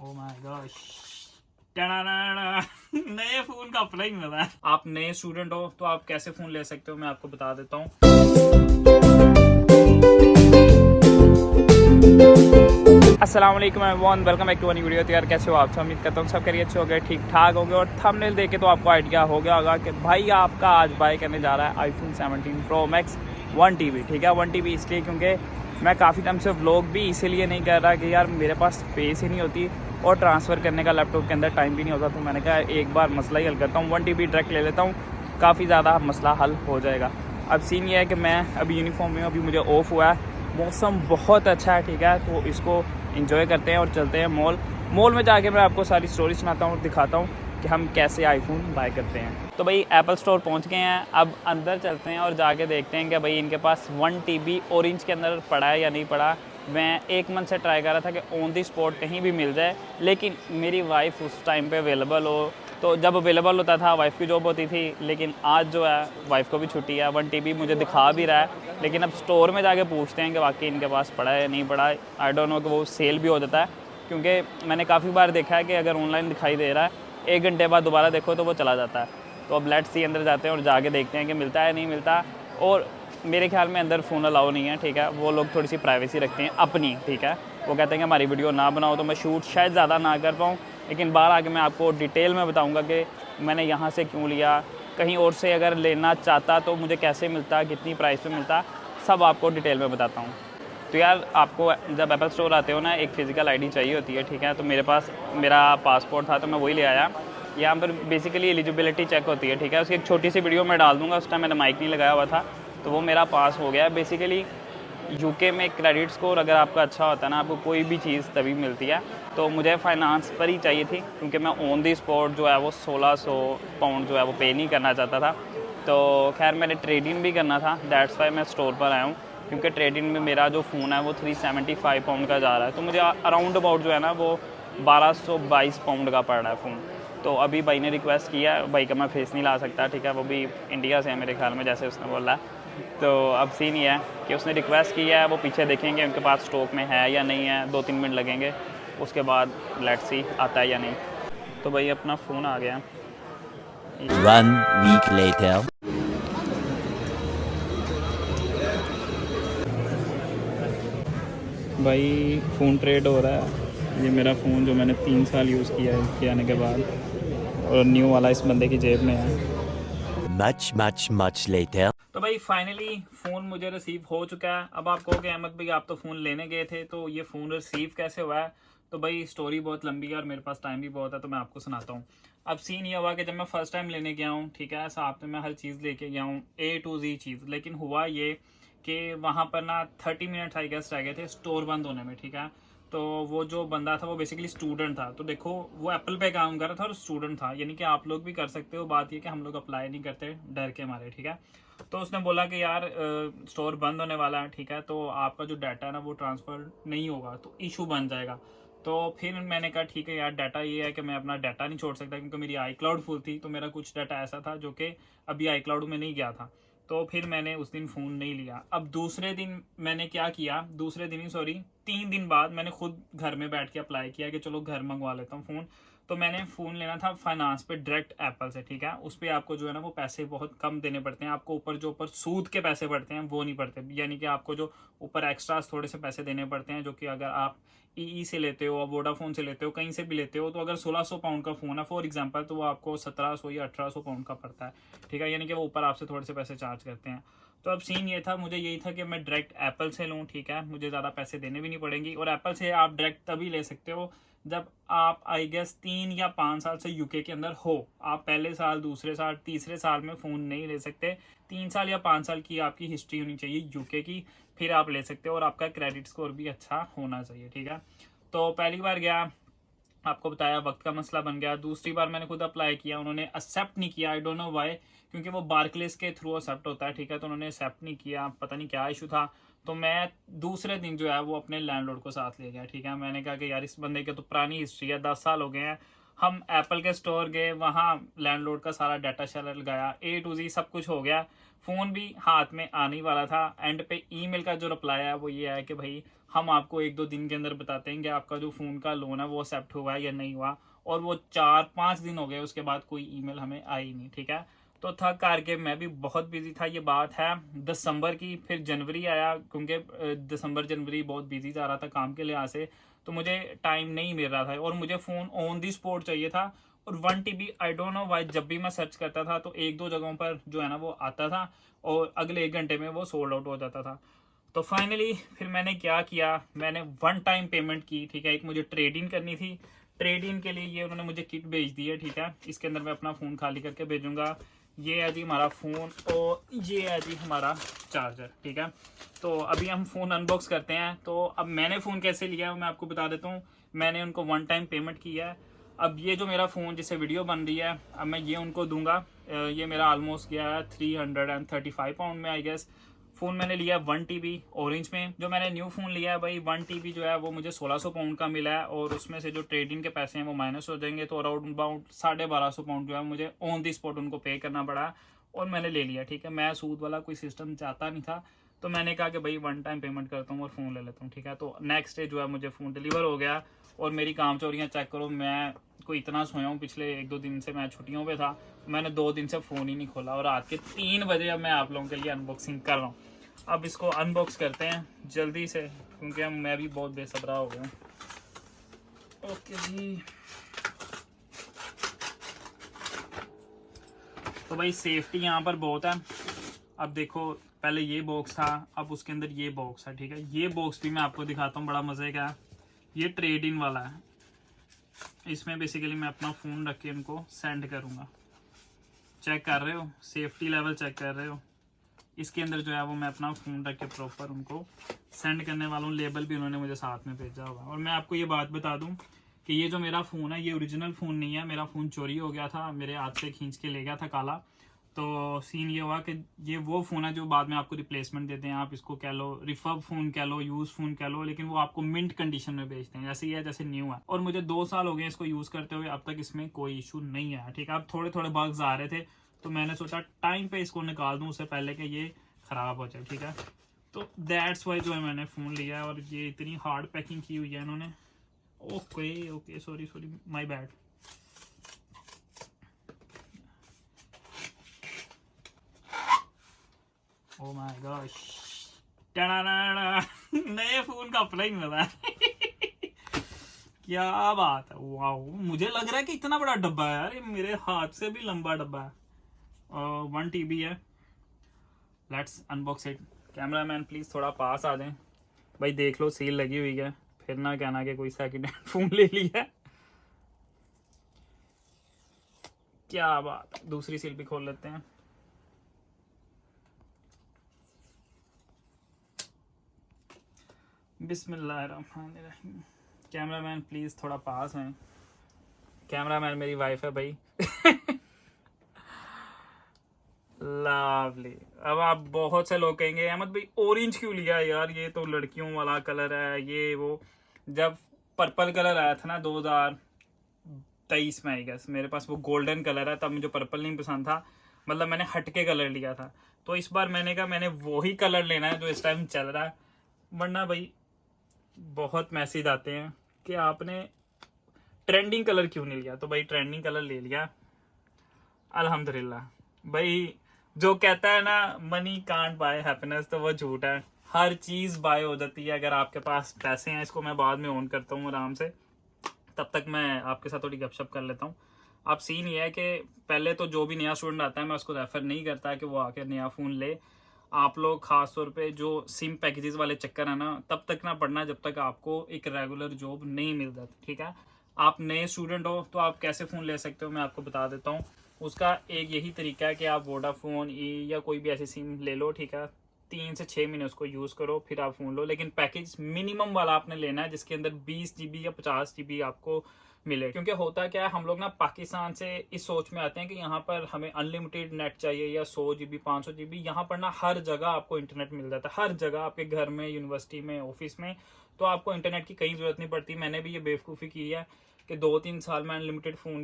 Oh my gosh, नए phone का अपना ही मजा है। आप नए स्टूडेंट हो तो आप कैसे फोन ले सकते हो मैं आपको बता देता हूँ। अस्सलाम वालेकुम everyone, welcome back to new video. तो यार कैसे हो आप सब? उम्मीद करता हूँ सब करिए अच्छे हो गए, ठीक ठाक हो गए। और थंबनेल देख के तो आपको आइडिया हो गया होगा कि भाई आपका आज बाय करने जा रहा है आईफोन 17 प्रो मैक्स 1 TB। ठीक है, 1 TB इसलिए क्योंकि मैं काफ़ी टाइम से व्लॉग भी इसीलिए नहीं कर रहा कि यार मेरे पास स्पेस ही नहीं होती और ट्रांसफ़र करने का लैपटॉप के अंदर टाइम भी नहीं होता। तो मैंने कहा एक बार मसला ही हल करता हूँ, 1 TB डायरेक्ट ले लेता हूँ, काफ़ी ज़्यादा मसला हल हो जाएगा। अब सीन ये है कि मैं अभी यूनिफॉर्म में हूँ, अभी मुझे ऑफ हुआ है, मौसम बहुत अच्छा है। ठीक है, तो इसको एंजॉय करते हैं और चलते हैं मॉल में जाके मैं आपको सारी स्टोरी सुनाता हूँ और दिखाता हूँ कि हम कैसे आईफोन बाय करते हैं। तो भाई एप्पल स्टोर पहुँच गए हैं, अब अंदर चलते हैं और जाके देखते हैं कि भाई इनके पास 1 TB ऑरेंज के अंदर पड़ा है या नहीं पड़ा। मैं एक मंथ से ट्राई कर रहा था कि ऑन दी स्पॉट कहीं भी मिल जाए, लेकिन मेरी वाइफ उस टाइम पे अवेलेबल हो, तो जब अवेलेबल होता था वाइफ की जॉब होती थी, लेकिन आज जो है वाइफ को भी छुट्टी है। 1 TB मुझे दिखा भी रहा है, लेकिन अब स्टोर में जाके पूछते हैं कि वाकई इनके पास पड़ा है या नहीं पड़ा। आई डोंट नो कि वो सेल भी हो जाता है, क्योंकि मैंने काफ़ी बार देखा है कि अगर ऑनलाइन दिखाई दे रहा है 1 घंटे बाद दोबारा देखो तो वो चला जाता है। तो अब लेट्स सी अंदर जाते हैं और जाके देखते हैं कि मिलता है नहीं मिलता। और मेरे ख्याल में अंदर फ़ोन अलाउ नहीं है। ठीक है, वो लोग थोड़ी सी प्राइवेसी रखते हैं अपनी। ठीक है, वो कहते हैं कि हमारी वीडियो ना बनाओ, तो मैं शूट शायद ज़्यादा ना कर पाऊँ, लेकिन बाहर आके मैं आपको डिटेल में बताऊंगा कि मैंने यहाँ से क्यों लिया, कहीं और से अगर लेना चाहता तो मुझे कैसे मिलता, कितनी प्राइस पे मिलता, सब आपको डिटेल में बताता हूँ। तो यार आपको जब एप्पल स्टोर आते हो ना, एक फ़िज़िकल आईडी चाहिए होती है। ठीक है, तो मेरे पास मेरा पासपोर्ट था तो मैं वही ले आया। यहाँ पर बेसिकली एलिजिबिलिटी चेक होती है। ठीक है, उसकी एक छोटी सी वीडियो मैं डाल दूँगा, उस टाइम मैंने माइक नहीं लगाया हुआ था, तो वो मेरा पास हो गया। बेसिकली यूके में क्रेडिट स्कोर अगर आपका अच्छा होता है ना, आपको कोई भी चीज़ तभी मिलती है। तो मुझे फाइनेंस पर ही चाहिए थी, क्योंकि मैं ऑन दी स्पॉट जो है वो 1600 पाउंड जो है वो पे नहीं करना चाहता था। तो खैर मैंने ट्रेडिंग भी करना था, दैट्स वाई मैं स्टोर पर आया हूँ, क्योंकि ट्रेडिंग में मेरा जो फ़ोन है वो 375 पाउंड का जा रहा है। तो मुझे अराउंड अबाउट जो है ना वो 1222 पाउंड का पड़ रहा है फ़ोन। तो अभी भाई ने रिक्वेस्ट किया, भाई का मैं फेस नहीं ला सकता। ठीक है, वो भी इंडिया से है मेरे ख्याल में, जैसे उसने बोला। तो अब सीन ये है कि उसने रिक्वेस्ट किया है, वो पीछे देखेंगे उनके पास स्टॉक में है या नहीं है, 2-3 मिनट लगेंगे, उसके बाद लेट्स सी आता है या नहीं। तो भाई अपना फ़ोन आ गया। 1 week later. भाई फ़ोन ट्रेड हो रहा है, ये मेरा फ़ोन जो मैंने 3 साल यूज़ किया है इसके आने के बाद, और न्यू वाला इस बंदे की जेब में है। Much later. तो भाई फाइनली फ़ोन मुझे रिसीव हो चुका है। अब आप कहोगे अहमद भाई आप तो फ़ोन लेने गए थे, तो ये फ़ोन रिसीव कैसे हुआ है? तो भाई स्टोरी बहुत लंबी है और मेरे पास टाइम भी बहुत है, तो मैं आपको सुनाता हूँ। अब सीन ये हुआ कि जब मैं फ़र्स्ट टाइम लेने गया हूँ, ठीक है, साथ में मैं हर चीज़ लेके गया हूँ A to Z चीज़, लेकिन हुआ ये कि वहाँ पर ना 30 मिनट आई गेस रह गए थे स्टोर बंद होने में। ठीक है, तो वो जो बंदा था वो बेसिकली स्टूडेंट था। तो देखो वो एप्पल पे काम कर रहा था और स्टूडेंट था, यानी कि आप लोग भी कर सकते हो। बात ये कि हम लोग अप्लाई नहीं करते डर के मारे। ठीक है, तो उसने बोला कि यार स्टोर बंद होने वाला है, ठीक है, तो आपका जो डाटा है ना वो ट्रांसफ़र नहीं होगा, तो इशू बन जाएगा। तो फिर मैंने कहा ठीक है यार, डाटा ये है कि मैं अपना डाटा नहीं छोड़ सकता, क्योंकि मेरी आई क्लाउड फुल थी, तो मेरा कुछ डाटा ऐसा था जो कि अभी आई क्लाउड में नहीं गया था। तो फिर मैंने उस दिन फ़ोन नहीं लिया। अब दूसरे दिन मैंने क्या किया, दूसरे दिन ही सॉरी 3 दिन बाद मैंने खुद घर में बैठ के अप्लाई किया कि चलो घर मंगवा लेता हूँ फ़ोन। तो मैंने फ़ोन लेना था फाइनेंस पे डायरेक्ट एप्पल से। ठीक है, उस पर आपको जो है ना वो पैसे बहुत कम देने पड़ते हैं, आपको ऊपर सूद के पैसे पड़ते हैं वो नहीं पड़ते, यानी कि आपको जो ऊपर एक्स्ट्रास थोड़े से पैसे देने पड़ते हैं, जो कि अगर आप ई से लेते हो, वोडाफोन से लेते हो, कहीं से भी लेते हो, तो अगर 1600 पाउंड का फ़ोन है फॉर एग्जांपल, तो वो आपको 1700 या 1800 पाउंड का पड़ता है। ठीक है, यानी कि वो ऊपर आपसे थोड़े से पैसे चार्ज करते हैं। तो अब सीन ये था, मुझे यही था कि मैं डायरेक्ट एप्पल से लूँ। ठीक है, मुझे ज़्यादा पैसे देने भी नहीं पड़ेंगे, और एप्पल से आप डायरेक्ट तभी ले सकते हो जब आप आई गेस 3 या 5 साल से यूके के अंदर हो। आप पहले साल, दूसरे साल, तीसरे साल में फ़ोन नहीं ले सकते। 3 साल या 5 साल की आपकी हिस्ट्री होनी चाहिए यूके की, फिर आप ले सकते हो, और आपका क्रेडिट स्कोर भी अच्छा होना चाहिए। ठीक है, तो पहली बार गया, आपको बताया वक्त का मसला बन गया। दूसरी बार मैंने खुद अप्लाई किया, उन्होंने एक्सेप्ट नहीं किया, आई डोंट नो व्हाई, क्योंकि वो बार्कलेस के थ्रू एक्सेप्ट होता है। ठीक है, तो उन्होंने एक्सेप्ट नहीं किया, पता नहीं क्या इशू था। तो मैं दूसरे दिन जो है वो अपने लैंडलॉर्ड को साथ ले गया। ठीक है, मैंने कहा कि यार इस बंदे की तो पुरानी हिस्ट्री है, 10 साल हो गए हैं, हम एप्पल के स्टोर गए, वहाँ लैंडलॉर्ड का सारा डाटा शेयर लगाया, A to Z सब कुछ हो गया, फ़ोन भी हाथ में आने वाला था। एंड पे ईमेल का जो रिप्लाई है वो ये है कि भाई हम आपको 1-2 दिन के अंदर बताते हैं कि आपका जो फ़ोन का लोन है वो एक्सेप्ट हुआ है या नहीं हुआ। और वो 4-5 दिन हो गए, उसके बाद कोई ईमेल हमें आई नहीं। ठीक है, तो थक करके मैं भी बहुत बिजी था। ये बात है दिसंबर की। फिर जनवरी आया, क्योंकि दिसंबर जनवरी बहुत बिजी जा रहा था काम के लिहाज से, तो मुझे टाइम नहीं मिल रहा था और मुझे फ़ोन ऑन दी स्पॉट चाहिए था। और 1 TB I don't know why, जब भी मैं सर्च करता था तो 1-2 जगहों पर जो है ना वो आता था और अगले 1 घंटे में वो सोल्ड आउट हो जाता था। तो फाइनली फिर मैंने क्या किया, मैंने 1 टाइम पेमेंट की। ठीक है, एक मुझे ट्रेड इन करनी थी, ट्रेड इन के लिए ये उन्होंने मुझे किट भेज दी है। ठीक है, इसके अंदर मैं अपना फ़ोन खाली करके भेजूंगा। ये है जी हमारा फ़ोन और ये है जी हमारा चार्जर। ठीक है, तो अभी हम फ़ोन अनबॉक्स करते हैं। तो अब मैंने फ़ोन कैसे लिया है मैं आपको बता देता हूँ। मैंने उनको 1 टाइम पेमेंट किया है। अब ये जो मेरा फ़ोन जिससे वीडियो बन रही है, अब मैं ये उनको दूंगा। ये मेरा ऑलमोस्ट गया है 335 पाउंड में आई गेस। फ़ोन मैंने लिया 1 TB ऑरेंज में। जो मैंने न्यू फ़ोन लिया है भाई 1 TB जो है वो मुझे 1600 पाउंड का मिला है, और उसमें से जो ट्रेडिंग के पैसे हैं वो माइनस हो जाएंगे, तो अराउंड अबाउट 1250 पाउंड जो है मुझे ऑन दी स्पॉट उनको पे करना पड़ा और मैंने ले लिया। ठीक है, मैं सूद वाला कोई सिस्टम चाहता नहीं था, तो मैंने कहा कि भाई 1 टाइम पेमेंट करता हूँ और फ़ोन ले लेता हूँ। ठीक है, तो नेक्स्ट डे जो है मुझे फ़ोन डिलीवर हो गया। और मेरी काम चोरियाँ चेक करो, मैं कोई इतना सोया हूँ, पिछले 1-2 दिन से मैं छुट्टियों पे था, मैंने 2 दिन से फ़ोन ही नहीं खोला और रात के 3 बजे अब मैं आप लोगों के लिए अनबॉक्सिंग कर रहा हूँ। अब इसको अनबॉक्स करते हैं जल्दी से, क्योंकि मैं भी बहुत बेसब्रा हो गया हूँ। ओके जी, तो भाई सेफ्टी यहाँ पर बहुत है। अब देखो, पहले ये बॉक्स था, अब उसके अंदर ये बॉक्स है। ठीक है, ये बॉक्स भी मैं आपको दिखाता हूँ, बड़ा मज़े का है। ये ट्रेड इन वाला है। इसमें बेसिकली मैं अपना फ़ोन रख के इनको सेंड करूँगा। चेक कर रहे हो, सेफ्टी लेवल चेक कर रहे हो। इसके अंदर जो है वो मैं अपना फ़ोन रख के प्रॉपर उनको सेंड करने वाला हूँ। लेबल भी उन्होंने मुझे साथ में भेजा होगा। और मैं आपको ये बात बता दूँ कि ये जो मेरा फ़ोन है ये ओरिजिनल फ़ोन नहीं है। मेरा फ़ोन चोरी हो गया था, मेरे हाथ से खींच के ले गया था काला। तो सीन ये हुआ कि ये वो फ़ोन है जो बाद में आपको रिप्लेसमेंट देते हैं। आप इसको कह लो रिफर्ब फ़ोन कह लो, यूज़ फ़ोन कह लो, लेकिन वो आपको मिंट कंडीशन में बेचते हैं, जैसे ये है जैसे न्यू है। और मुझे 2 साल हो गए इसको यूज़ करते हुए, अब तक इसमें कोई इशू नहीं आया। ठीक है, अब थोड़े थोड़े बग्स आ रहे थे, तो मैंने सोचा टाइम पे इसको निकाल दूँ उससे पहले कि ये ख़राब हो जाए। ठीक है, तो दैट्स वाई जो है मैंने फ़ोन लिया है। और ये इतनी हार्ड पैकिंग की हुई है इन्होंने। Okay sorry my bad. Oh my gosh, नए फ़ोन का अपना ही मजा है। क्या बात है, वाओ। मुझे लग रहा है कि इतना बड़ा डब्बा है यार, ये मेरे हाथ से भी लंबा डब्बा है। 1 TB है। Let's unbox it. Cameraman please थोड़ा पास आ जाएं भाई, देख लो सील लगी हुई है, फिर ना कहना कि कोई सेकंड हैंड फोन ले लिया है। क्या बात, दूसरी सील भी खोल लेते हैं। बिस्मिल्लाहिर्रहमानिर्रहीम। कैमरामैन प्लीज थोड़ा पास हैं। कैमरामैन मेरी वाइफ है भाई। लवली। अब आप बहुत से लोग कहेंगे अहमद भाई ऑरेंज क्यों लिया यार, ये तो लड़कियों वाला कलर है, ये वो। जब पर्पल कलर आया था ना 2023 में आई गेस, मेरे पास वो गोल्डन कलर है, तब मुझे पर्पल नहीं पसंद था, मतलब मैंने हटके कलर लिया था। तो इस बार मैंने कहा मैंने वही कलर लेना है जो इस टाइम चल रहा है, वरना भाई बहुत मैसेज आते हैं कि आपने ट्रेंडिंग कलर क्यों नहीं लिया। तो भाई ट्रेंडिंग कलर ले लिया अल्हम्दुलिल्लाह। भाई जो कहता है ना मनी कांट बाय हैप्पीनेस, तो वो झूठ है। हर चीज़ बाय हो जाती है अगर आपके पास पैसे हैं। इसको मैं बाद में ऑन करता हूँ आराम से, तब तक मैं आपके साथ थोड़ी गपशप कर लेता हूँ। अब सीन ये है कि पहले तो जो भी नया स्टूडेंट आता है मैं उसको रेफ़र नहीं करता कि वो आके नया फ़ोन ले। आप लोग ख़ास तौर पे जो सिम पैकेजेस वाले चक्कर है ना, तब तक ना पढ़ना जब तक आपको एक रेगुलर जॉब नहीं मिल जाती। ठीक है, आप नए स्टूडेंट हो तो आप कैसे फ़ोन ले सकते हो मैं आपको बता देता हूँ। उसका एक यही तरीका है कि आप वोडाफोन या कोई भी ऐसी सिम ले लो। ठीक है, 3 से 6 महीने उसको यूज़ करो, फिर आप फ़ोन लो, लेकिन पैकेज मिनिमम वाला आपने लेना है जिसके अंदर 20 GB या 50 GB आपको मिले। क्योंकि होता क्या है, हम लोग ना पाकिस्तान से इस सोच में आते हैं कि यहाँ पर हमें अनलिमिटेड नेट चाहिए या 100 GB 500 GB। यहाँ पर ना हर जगह आपको इंटरनेट मिल जाता है, हर जगह, आपके घर में, यूनिवर्सिटी में, ऑफिस में। तो आपको इंटरनेट की कहीं ज़रूरत नहीं पड़ती। मैंने भी ये बेवकूफ़ी की है कि 2-3 साल मैं अनलिमिटेड फ़ोन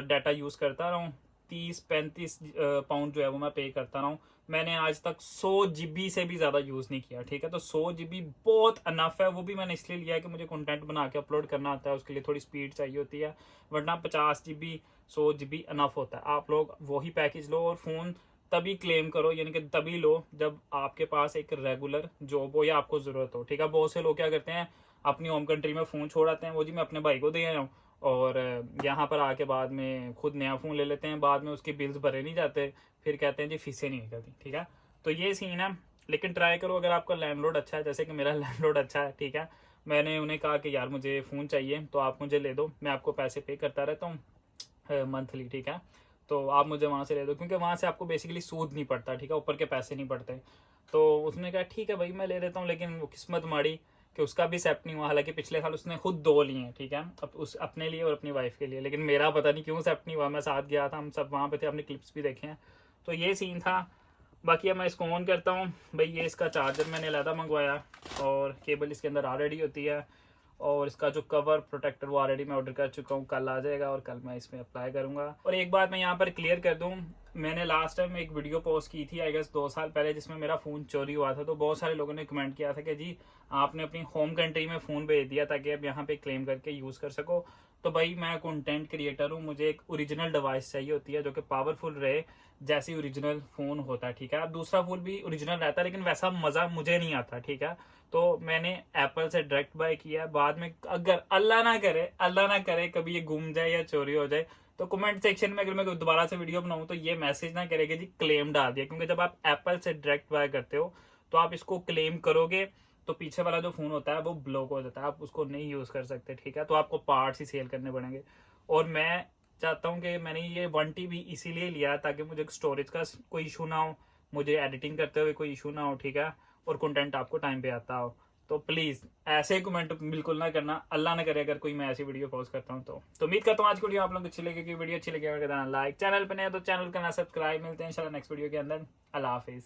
डाटा यूज़ करता रहा हूँ। 30-35 पाउंड जो है वो मैं पे करता रहा हूँ। मैंने आज तक 100 GB से भी ज़्यादा यूज़ नहीं किया, ठीक है। तो 100 GB बहुत अनफ है। वो भी मैंने इसलिए लिया है कि मुझे कंटेंट बना के अपलोड करना होता है, उसके लिए थोड़ी स्पीड चाहिए होती है, वरना 50 GB 100 GB अनफ होता है। आप लोग वही पैकेज लो और फ़ोन तभी क्लेम करो, यानी कि तभी लो जब आपके पास एक रेगुलर जॉब हो या आपको ज़रूरत हो, ठीक है। बहुत से लोग क्या करते हैं, अपनी होम कंट्री में फ़ोन छोड़ आते हैं, वो जी मैं अपने भाई को दे आया हूँ, और यहाँ पर आके बाद में खुद नया फ़ोन ले लेते हैं, बाद में उसके बिल्स भरे नहीं जाते, फिर कहते हैं जी फीसें नहीं निकलती, ठीक है। तो ये सीन है। लेकिन ट्राई करो, अगर आपका लैंडलॉर्ड अच्छा है, जैसे कि मेरा लैंडलॉर्ड अच्छा है, ठीक है, मैंने उन्हें कहा कि यार मुझे फ़ोन चाहिए तो आप मुझे ले दो, मैं आपको पैसे पे करता रहता हूँ मंथली, ठीक है। तो आप मुझे वहाँ से ले दो, क्योंकि वहाँ से आपको बेसिकली सूद नहीं पड़ता, ठीक है, ऊपर के पैसे नहीं पड़ते। तो उसने कहा ठीक है भाई मैं ले लेता हूँ, लेकिन वो किस्मत माड़ी कि उसका भी सेट नहीं हुआ। हालांकि पिछले साल उसने खुद 2 लिए हैं, ठीक है, अब उस अपने लिए और अपनी वाइफ के लिए, लेकिन मेरा पता नहीं क्यों सेट नहीं हुआ। मैं साथ गया था, हम सब वहाँ पे थे, अपने क्लिप्स भी देखे हैं। तो ये सीन था। बाकी अब मैं इसको ऑन करता हूँ भाई। ये इसका चार्जर मैंने अलग मंगवाया, और केबल इसके अंदर ऑलरेडी होती है, और इसका जो कवर प्रोटेक्टर वो ऑलरेडी मैं ऑर्डर कर चुका हूँ, कल आ जाएगा और कल मैं इसमें अप्लाई करूँगा। और एक बात मैं यहाँ पर क्लियर कर दूँ, मैंने लास्ट टाइम एक वीडियो पोस्ट की थी आई गेस 2 साल पहले, जिसमें मेरा फ़ोन चोरी हुआ था। तो बहुत सारे लोगों ने कमेंट किया था कि जी आपने अपनी होम कंट्री में फ़ोन भेज दिया ताकि आप यहाँ पे क्लेम करके यूज़ कर सको। तो भाई मैं कंटेंट क्रिएटर हूँ, मुझे एक ओरिजिनल डिवाइस चाहिए होती है जो कि पावरफुल रहे, जैसे ओरिजिनल फ़ोन होता है, ठीक है। अब दूसरा फ़ोन भी ओरिजिनल रहता है, लेकिन वैसा मज़ा मुझे नहीं आता, ठीक है। तो मैंने एप्पल से डायरेक्ट बाय किया। बाद में अगर अल्लाह ना करे कभी ये गुम जाए या चोरी हो जाए, तो कमेंट सेक्शन में अगर मैं दोबारा से वीडियो बनाऊं तो ये मैसेज ना करेगा जी क्लेम डाल दिया, क्योंकि जब आप एप्पल से डायरेक्ट बाय करते हो तो आप इसको क्लेम करोगे तो पीछे वाला जो फ़ोन होता है वो ब्लॉक हो जाता है, आप उसको नहीं यूज़ कर सकते, ठीक है। तो आपको पार्ट्स ही सेल करने पड़ेंगे। और मैं चाहता हूँ कि मैंने ये 1 TB इसीलिए लिया ताकि मुझे स्टोरेज का कोई इशू ना हो, मुझे एडिटिंग करते हुए कोई इशू ना हो, ठीक है, और कंटेंट आपको टाइम पे आता हो। तो प्लीज़ ऐसे कमेंट बिल्कुल ना करना, अल्लाह ना करे अगर कोई मैं ऐसी वीडियो पोस्ट करता हूँ तो उम्मीद करता हूँ आज की वीडियो आप लोगों को अच्छी लगेगी। वीडियो अच्छी लगी अगर लाइक, चैनल पर नए तो चैनल करना सब्सक्राइब। मिलते हैं इंशाल्लाह नेक्स्ट वीडियो के अंदर। अल्लाह हाफिज़।